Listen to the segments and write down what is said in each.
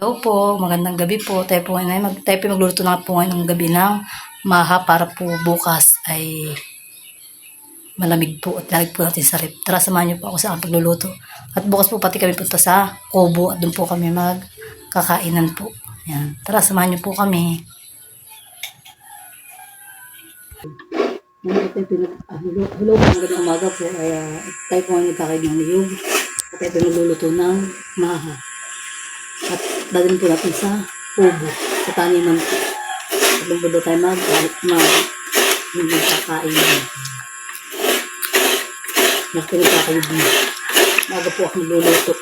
Hello po, magandang gabi po. Tayo po magluluto na po ngayon ng gabi ng maha para po bukas ay malamig po at lalagay po natin sa rep. Tara, samahan niyo po ako sa aking pagluluto. At bukas po pati kami punta sa Kubo at doon po kami magkakainan po. Yan. Tara, samahan niyo po kami. Hello, magandang umaga po. Tayo po ngayon nagkakainan ng niyog. At tayo po magluluto ng maha. At dadalhin po natin sa Kubo, sa taniman po. At doon po tayo magkakain. Magkakain din. Maga po ako magluluto.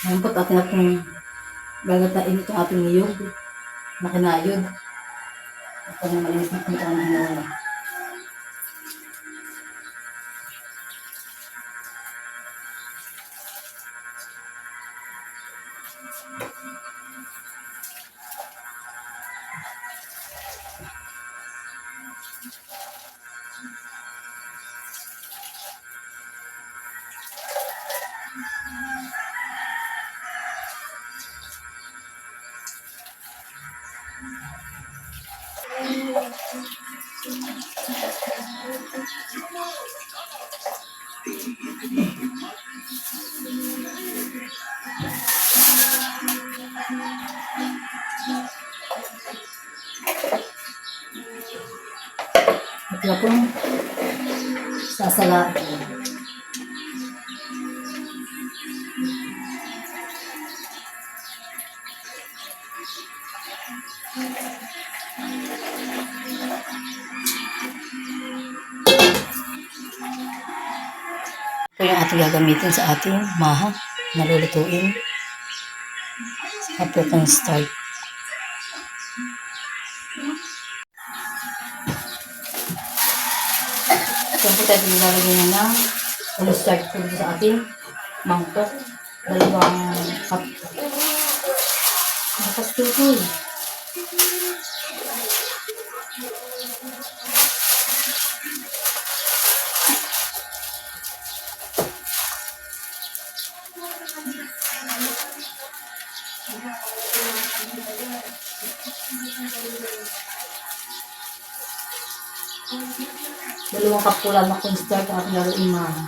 Ngayon po atin na pong gagatain itong ating niyog na kinayod. Ito na malinis na punta na hinawa. At na pong sasala. Ito yung ating gagamitin sa ating maha na lulutuin. Saka po itong start. Ito po tayo nilalagyan na ng start po sa ating mangkok. 2 cup. Napastutoy. Dalawang cup po lang na cornstarch at ating laruin maha.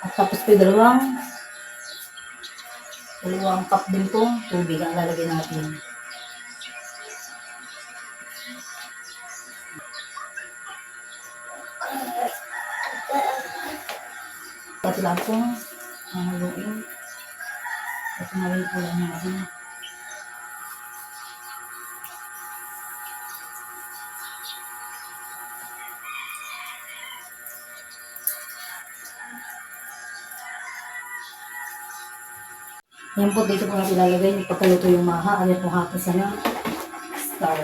At tapos po dalawang cup din pong tubig ang lalagay natin. Pati lang pong haluin. At ngayon po lang natin. Yan po, dito po natin ilalagay yung pagkaluto yung maha. Ayan po hatas na star.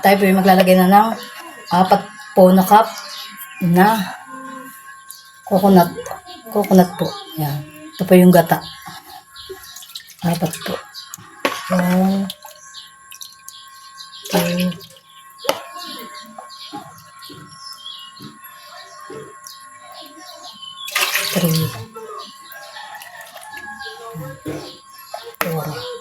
Tayo po yung maglalagay na ng 4 po na cup na coconut. Coconut po. Yan. Ito po yung gata. 4 po. 1, 2, 3, 4.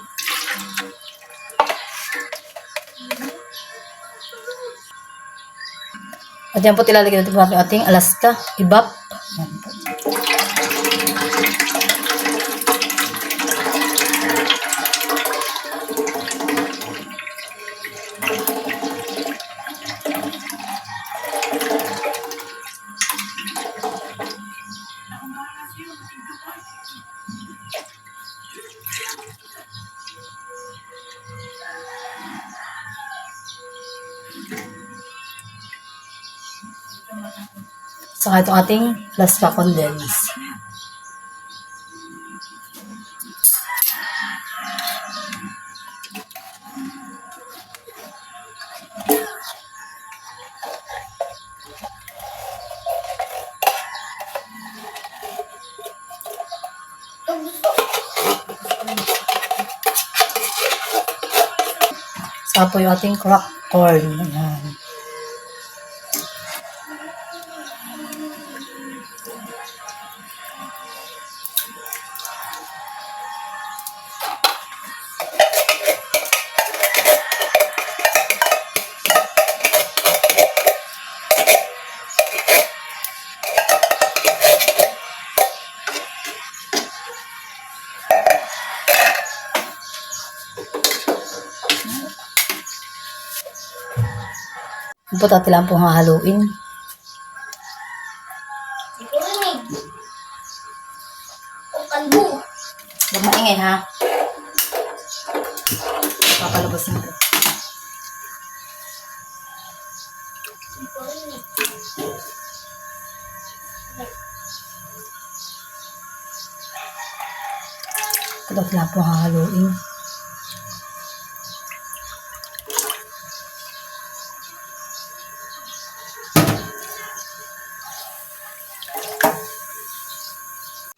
At yan po tilalagyan natin po ating Alaska ibap. Yan po. Saka itong ating plasma condense. Saka po yung ating cracked corn. Ayan. Po natin lang pong hahaluin. Huwag maingay ha. Papalabasin ko. Po natin lang pong hahaluin.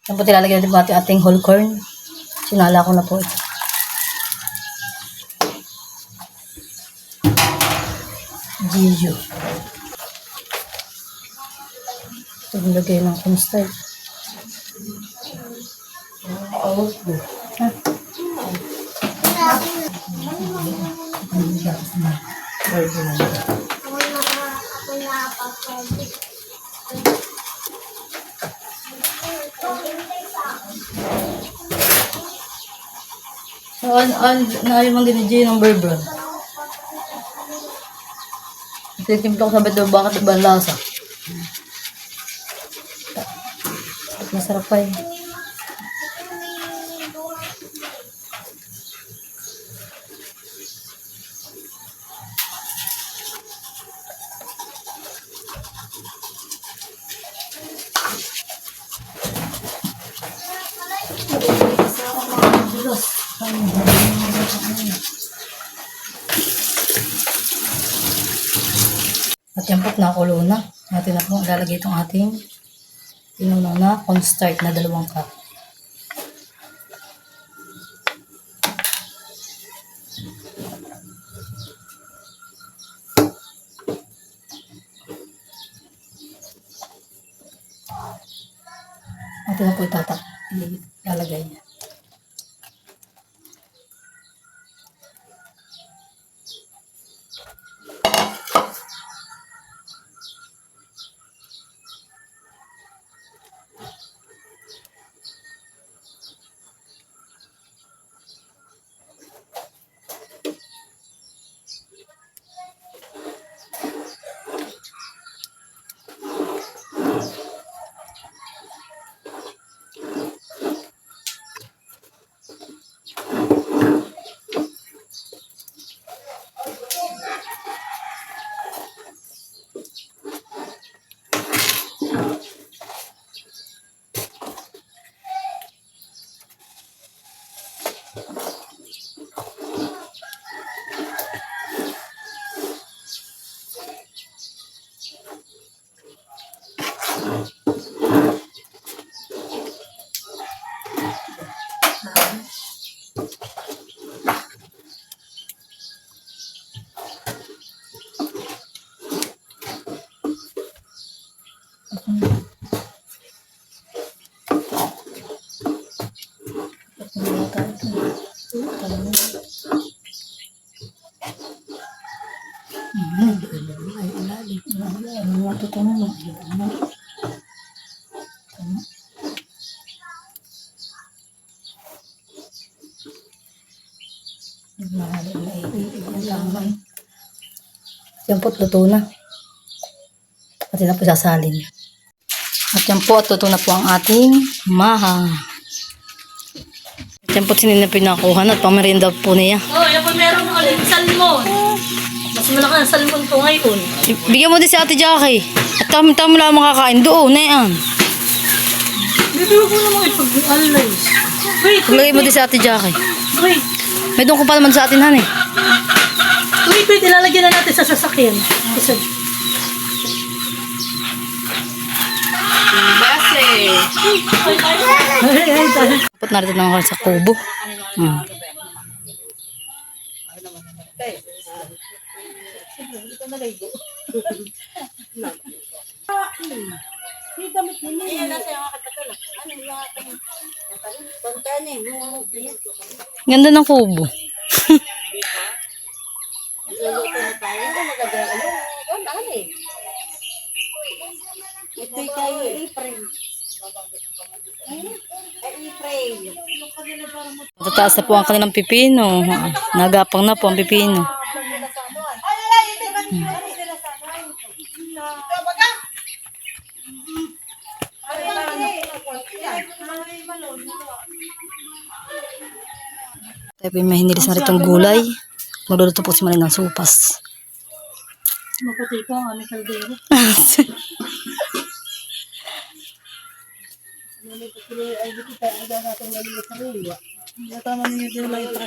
Yan po tilalagyan natin po ating whole corn. Sinala ko na po ito. Gijo. Ito nilagay ng cornstarch. Ha? Naayon mang ginidyo ng berbron. Titimpla ko sa beto, bakit iba ang lasa? Masarap pa yun. At yan po't nakulo na. Natin na po ilalagay itong ating pinuno na cornstarch na 2 cup. Natin na po ilalagay niya. Ay, ilalim. Ano nga ito mo? Ano? Yan po't luto na. At yan na po sasalin. At yan po at luto na po ang ating maha. At yan po't sinina pinakuhan at pamerinda po niya. Oh, yan po meron ulit salmon. Mas malaki ang salmon ko ngayon. Bigyan mo din si Ate Jackie. At tama lang makakain doon na yan. Bibigyan ko naman ipag-alay. Wait, Paglagay mo din si Ate Jackie. wait. May doon ko pa naman sa atin, han eh. Wait, ilalagyan na natin sa sasakyan. Isa. Dapat narito na ako sa kubo. Ganda ng kubo. Ito'y kayo April. Matataas na po ang kanilang pipino. Nagapang na po ang pipino. Tayo po yung mahinilis na ritong gulay. Magluluto po si Manay ng supas. Maputi po ang aming kaldero.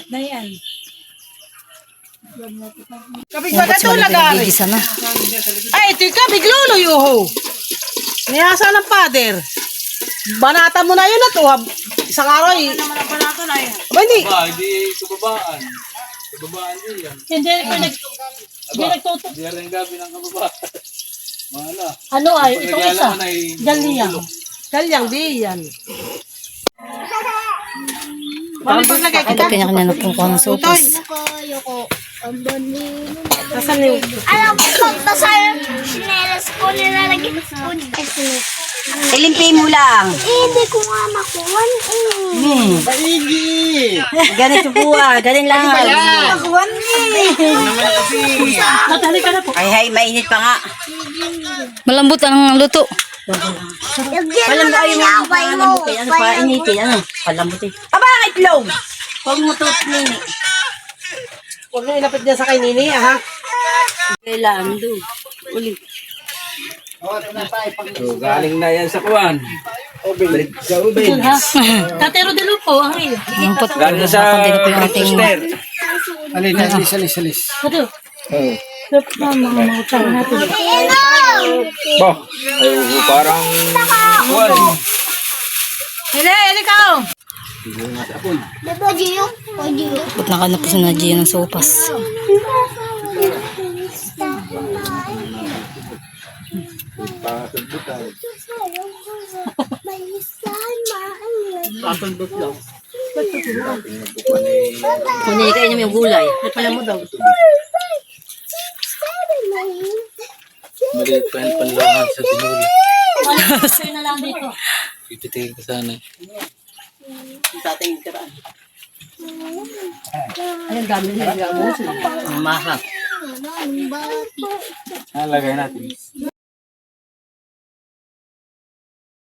Na yan. Kabigbaga Yan po si to Manay lagari. pinagigisa na. Ay, ito'y kabiglulo yuho. Niyasa ng pader. Banata mo na yun na to. Isang araw eh. Aba, hindi. Hindi kababaan. Kababaan din yan. Hindi nagtutok. Hindi rin gabi ng kababaan. Mahala. Ano ay, itong isa. Naglalaman ay Galyang. Kalyang di yan. Bali paglagay Ito kita. kanya-kanya na po kuha ng supas. Nasaan yung... Alam ko, pagbasa yung sinelas ko, nilalagay ko. Ilimpi mo lang. Hindi ko nga makuha Ganito po galing lang. Natali ka na po. Ay, mainit pa nga. Malambot ang luto. Alam mo yung away mo. Ano pa, initin, ano? Palambutin. Aba, ang itlog! Huwag mo to, nini. Huwag mo ilapit niya sa kay nini, ha? Kailangan doon. Uli. So, galing na yan sa kuwan. Balik sa ubin. Ha? Tatero de lupo ang iyo. Ang pot. Galing na sa Nakakandi na po yung ating roaster. Alis. Ito. Mga utang natin. Bah, ay, parang kuwan. Hili ka! Diba, Gio? O, Gio? Pot na ka na po sa Nadia ng supas. Kunin kayo niyo yung gulay. Pala mo daw. Maliit pa yung panlahan sa tinuli. Sa'yo na lang dito. Titigil ka sana. Sa ating tiraan. Ayun, dami nila mo sila. Mahal. Lagay natin.